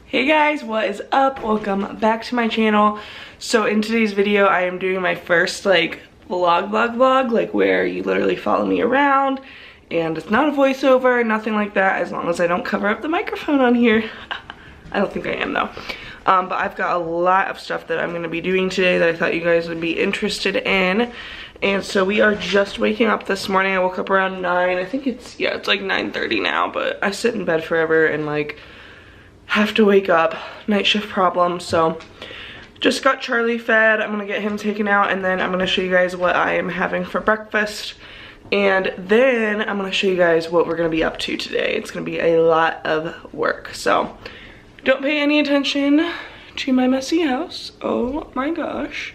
Hey guys, what is up? Welcome back to my channel. So in today's video I am doing my first like vlog like where you literally follow me around, and it's not a voiceover, nothing like that, as long as I don't cover up the microphone on here. I don't think I am though. But I've got a lot of stuff that I'm going to be doing today that I thought you guys would be interested in. And so we are just waking up this morning. I woke up around 9. I think it's like 9:30 now, but I sit in bed forever and like have to wake up, night shift problem. So just got Charlie fed. I'm gonna get him taken out, and then I'm gonna show you guys what I am having for breakfast, and then I'm gonna show you guys what we're gonna be up to today. It's gonna be a lot of work, so don't pay any attention to my messy house. Oh my gosh,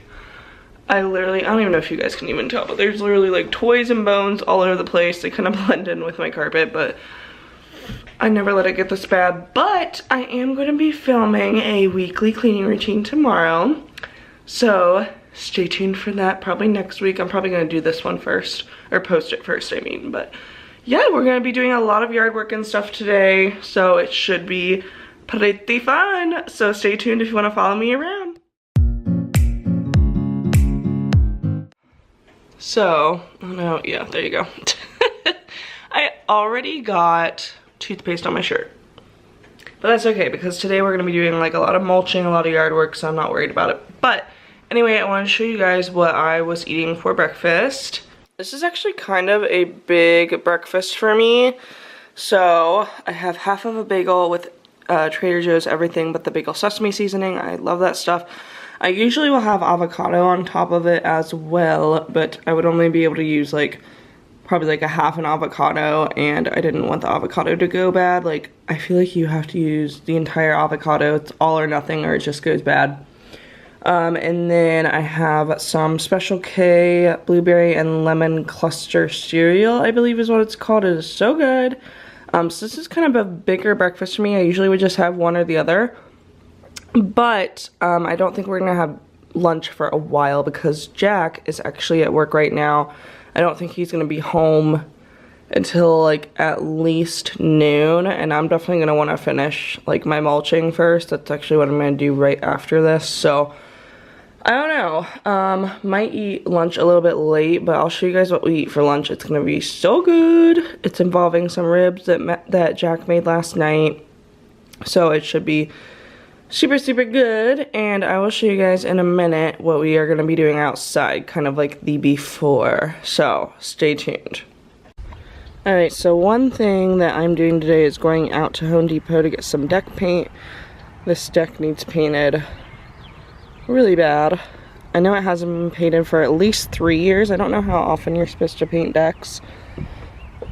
I don't even know if you guys can even tell, but there's literally like toys and bones all over the place. They kind of blend in with my carpet, but I never let it get this bad. But I am going to be filming a weekly cleaning routine tomorrow, so stay tuned for that. Probably next week. I'm probably going to do this one first, or post it first I mean. But yeah, we're going to be doing a lot of yard work and stuff today, so it should be pretty fun. So stay tuned if you want to follow me around. So, oh no, yeah, there you go. I already got toothpaste on my shirt, but that's okay because today we're gonna be doing like a lot of mulching, a lot of yard work, so I'm not worried about it. But anyway, I want to show you guys what I was eating for breakfast. This is actually kind of a big breakfast for me. So I have half of a bagel with Trader Joe's everything but the bagel sesame seasoning. I love that stuff. I usually will have avocado on top of it as well, but I would only be able to use like probably like a half an avocado, and I didn't want the avocado to go bad. Like, I feel like you have to use the entire avocado. It's all or nothing, or it just goes bad. And then I have some Special K blueberry and lemon cluster cereal, I believe is what it's called. It is so good. So this is kind of a bigger breakfast for me. I usually would just have one or the other, but I don't think we're gonna have lunch for a while because Jack is actually at work right now. I don't think he's gonna be home until like at least noon, and I'm definitely gonna want to finish like my mulching first. That's actually what I'm gonna do right after this. So I don't know, might eat lunch a little bit late, but I'll show you guys what we eat for lunch. It's gonna be so good. It's involving some ribs that Jack made last night, so it should be super good. And I will show you guys in a minute what we are going to be doing outside, kind of like the before, so stay tuned. Alright, so one thing that I'm doing today is going out to Home Depot to get some deck paint. This deck needs painted really bad. I know it hasn't been painted for at least 3 years. I don't know how often you're supposed to paint decks,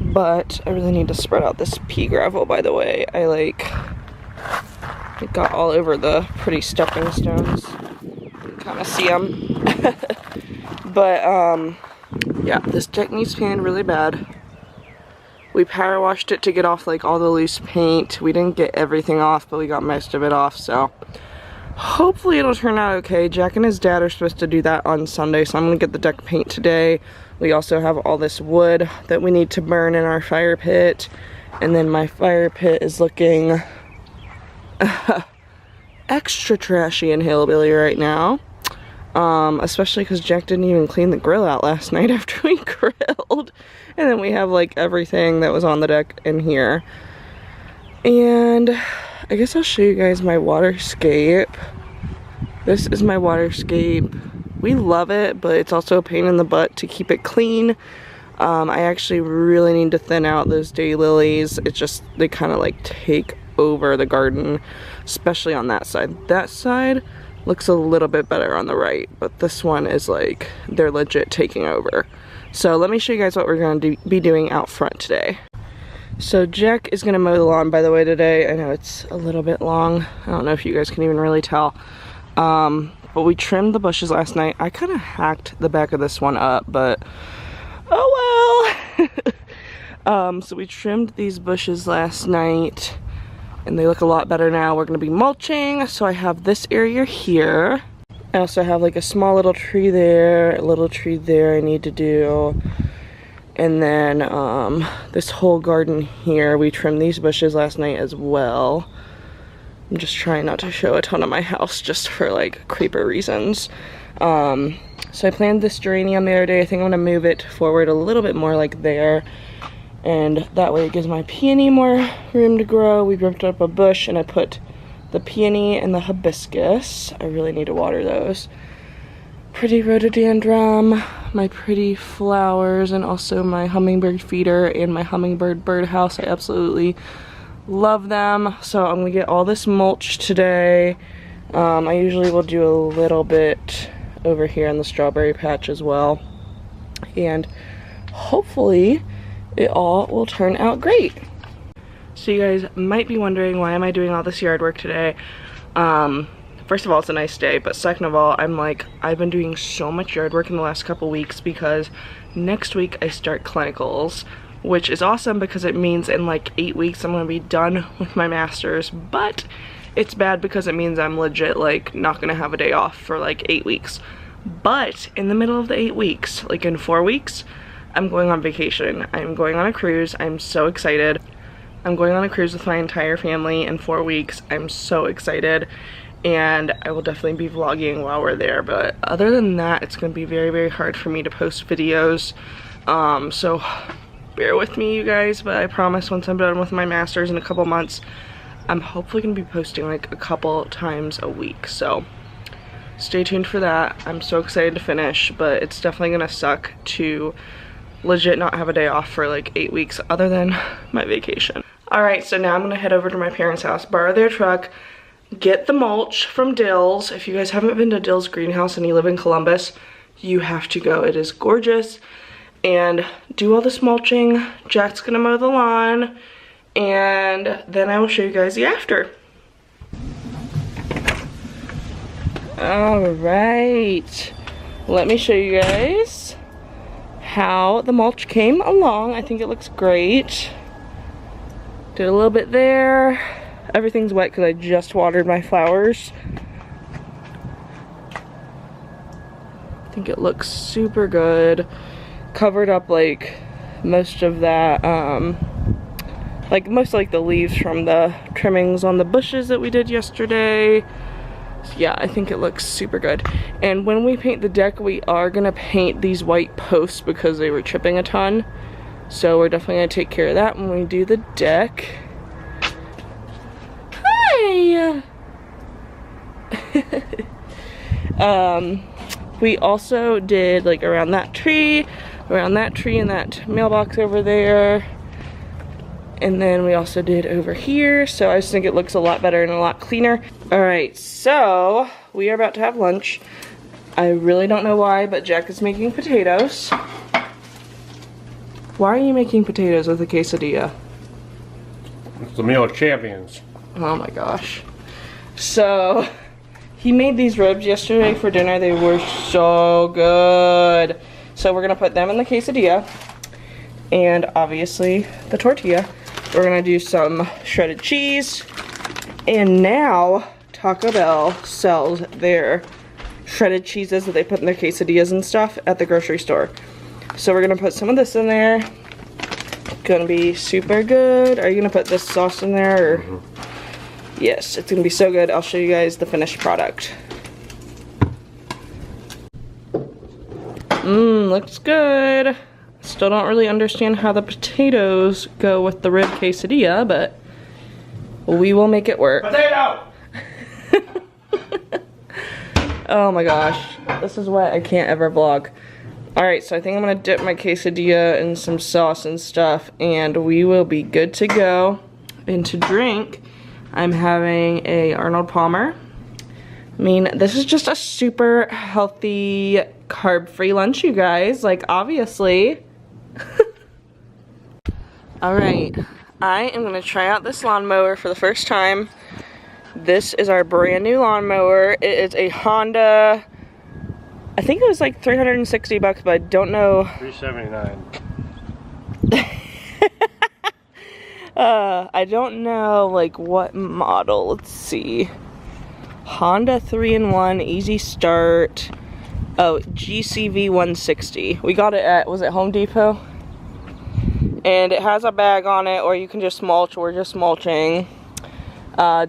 but I really need to spread out this pea gravel. By the way, it got all over the pretty stepping stones. You can kind of see them. But, yeah, this deck needs painted really bad. We power washed it to get off, like, all the loose paint. We didn't get everything off, but we got most of it off, so hopefully it'll turn out okay. Jack and his dad are supposed to do that on Sunday, so I'm going to get the deck paint today. We also have all this wood that we need to burn in our fire pit, and then my fire pit is looking extra trashy and hillbilly right now, especially because Jack didn't even clean the grill out last night after we grilled. And then we have like everything that was on the deck in here, and I guess I'll show you guys my waterscape. This is my waterscape. We love it, but it's also a pain in the butt to keep it clean. I actually really need to thin out those daylilies. It's just, they kind of like take over the garden, especially on that side. That side looks a little bit better on the right, but this one is like, they're legit taking over. So let me show you guys what we're going to be doing out front today. So Jack is going to mow the lawn, by the way, today. I know it's a little bit long. I don't know if you guys can even really tell. But we trimmed the bushes last night. I kind of hacked the back of this one up, but oh well. So we trimmed these bushes last night, and they look a lot better now. We're going to be mulching, so I have this area here. I also have like a small little tree there, a little tree there I need to do. And then this whole garden here, we trimmed these bushes last night as well. I'm just trying not to show a ton of my house just for like creeper reasons. So I planted this geranium the other day. I think I'm gonna move it forward a little bit more like there. And that way it gives my peony more room to grow. We ripped up a bush and I put the peony and the hibiscus. I really need to water those. Pretty rhododendron, my pretty flowers, and also my hummingbird feeder and my hummingbird birdhouse. I absolutely love them. So I'm gonna get all this mulch today. I usually will do a little bit over here in the strawberry patch as well. And hopefully it all will turn out great. So you guys might be wondering, why am I doing all this yard work today? First of all, it's a nice day, but second of all, I've been doing so much yard work in the last couple weeks because next week I start clinicals, which is awesome because it means in like 8 weeks I'm gonna be done with my master's, but it's bad because it means I'm legit like not gonna have a day off for like 8 weeks. But in the middle of the 8 weeks, like in 4 weeks, I'm going on vacation. I'm going on a cruise. I'm so excited. I'm going on a cruise with my entire family in 4 weeks. I'm so excited. And I will definitely be vlogging while we're there. But other than that, it's going to be very, very hard for me to post videos. So bear with me, you guys. But I promise once I'm done with my master's in a couple months, I'm hopefully going to be posting like a couple times a week. So stay tuned for that. I'm so excited to finish. But it's definitely going to suck to legit not have a day off for like 8 weeks other than my vacation. Alright, so now I'm gonna head over to my parents' house, borrow their truck, get the mulch from Ditl's. If you guys haven't been to Ditl's greenhouse and you live in Columbus, you have to go. It is gorgeous. And do all this mulching. Jack's gonna mow the lawn, and then I will show you guys the after. Alright, let me show you guys how the mulch came along. I think it looks great. Did a little bit there. Everything's wet because I just watered my flowers. I think it looks super good. Covered up like most of that, like most like the leaves from the trimmings on the bushes that we did yesterday. So yeah, I think it looks super good. And when we paint the deck, we are gonna paint these white posts because they were chipping a ton. So we're definitely gonna take care of that when we do the deck. Hi! We also did like around that tree and that mailbox over there. And then we also did over here. So I just think it looks a lot better and a lot cleaner. All right, so we are about to have lunch. I really don't know why, but Jack is making potatoes. Why are you making potatoes with a quesadilla? It's the meal of champions. Oh my gosh. So he made these ribs yesterday for dinner. They were so good. So we're gonna put them in the quesadilla and obviously the tortilla. We're gonna do some shredded cheese. And now Taco Bell sells their shredded cheeses that they put in their quesadillas and stuff at the grocery store. So we're gonna put some of this in there. Gonna be super good. Are you gonna put this sauce in there? Or? Mm-hmm. Yes, it's gonna be so good. I'll show you guys the finished product. Looks good. Still don't really understand how the potatoes go with the rib quesadilla, but we will make it work. Potato! Oh my gosh, this is why I can't ever vlog. Alright, so I think I'm gonna dip my quesadilla in some sauce and stuff, and we will be good to go. And to drink, I'm having a Arnold Palmer. I mean, this is just a super healthy, carb-free lunch, you guys. Like, obviously. Alright, I am gonna try out this lawnmower for the first time. This is our brand new lawnmower. It is a Honda. I think it was like 360 bucks, but I don't know. 379. I don't know like what model. Let's see. Honda 3-in-1 easy start. Oh, GCV 160. We got it at, was it Home Depot? And it has a bag on it, or you can just mulch. We're just mulching.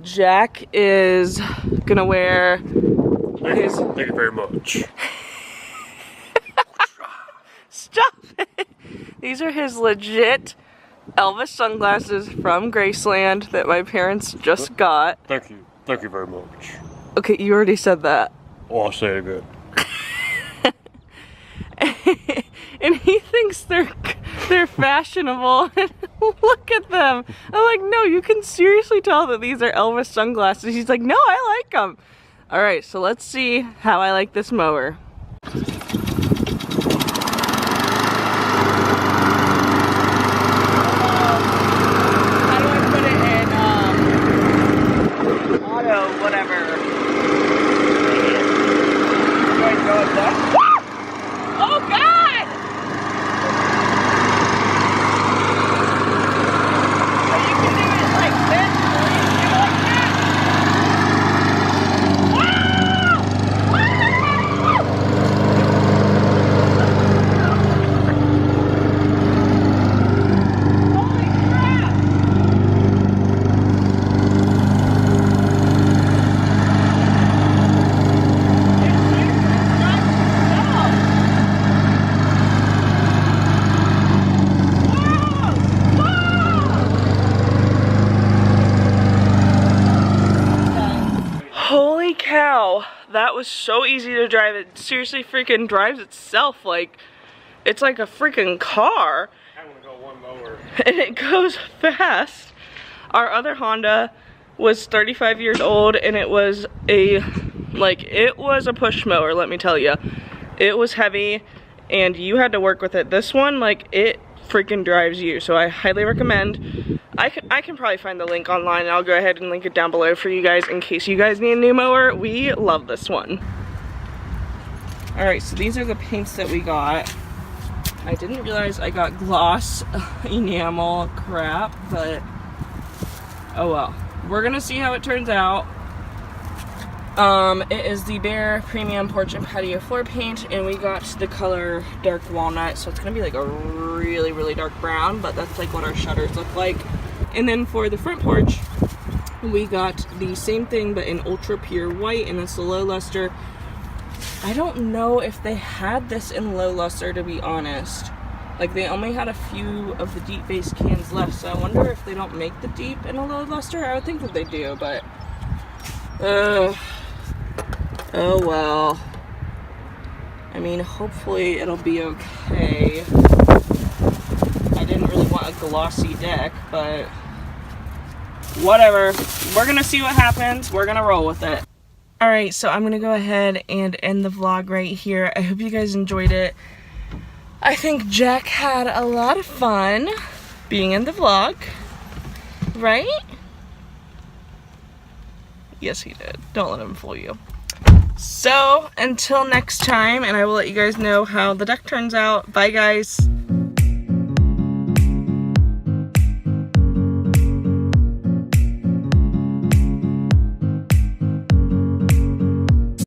Jack is gonna wear his... Thank you very much. Stop it! These are his legit Elvis sunglasses from Graceland that my parents just got. Thank you. Thank you very much. Okay, you already said that. Oh, I'll say it again. And he thinks they're fashionable. Look at them. I'm like, no, you can seriously tell that these are Elvis sunglasses. He's like, no, I like them. All right, so let's see how I like this mower. How do I put it in auto, whatever? Do I go up there? Oh God! So you can do it like this, or you can do it like that. Holy crap! Holy cow, that was so easy to drive. It seriously freaking drives itself like it's like a freaking car. I want to go one mower. And it goes fast. Our other Honda was 35 years old and it was a push mower, let me tell you. It was heavy and you had to work with it. This one, like, it freaking drives you, so I highly recommend. I can probably find the link online and I'll go ahead and link it down below for you guys in case you guys need a new mower. We love this one. Alright, so these are the paints that we got. I didn't realize I got gloss enamel crap, but oh well. We're gonna see how it turns out. It is the Bear Premium Porch and Patio Floor Paint, and we got the color Dark Walnut, so it's gonna be like a really, really dark brown, but that's like what our shutters look like. And then for the front porch, we got the same thing, but in ultra pure white, and it's the low luster. I don't know if they had this in low luster, to be honest. Like, they only had a few of the deep base cans left, so I wonder if they don't make the deep in a low luster. I would think that they do, but oh well. I mean, hopefully it'll be okay. I didn't really want a glossy deck, but whatever. We're gonna see what happens. We're gonna roll with it. Alright, so I'm gonna go ahead and end the vlog right here. I hope you guys enjoyed it. I think Jack had a lot of fun being in the vlog, right? Yes, he did. Don't let him fool you. So, until next time, and I will let you guys know how the deck turns out. Bye, guys.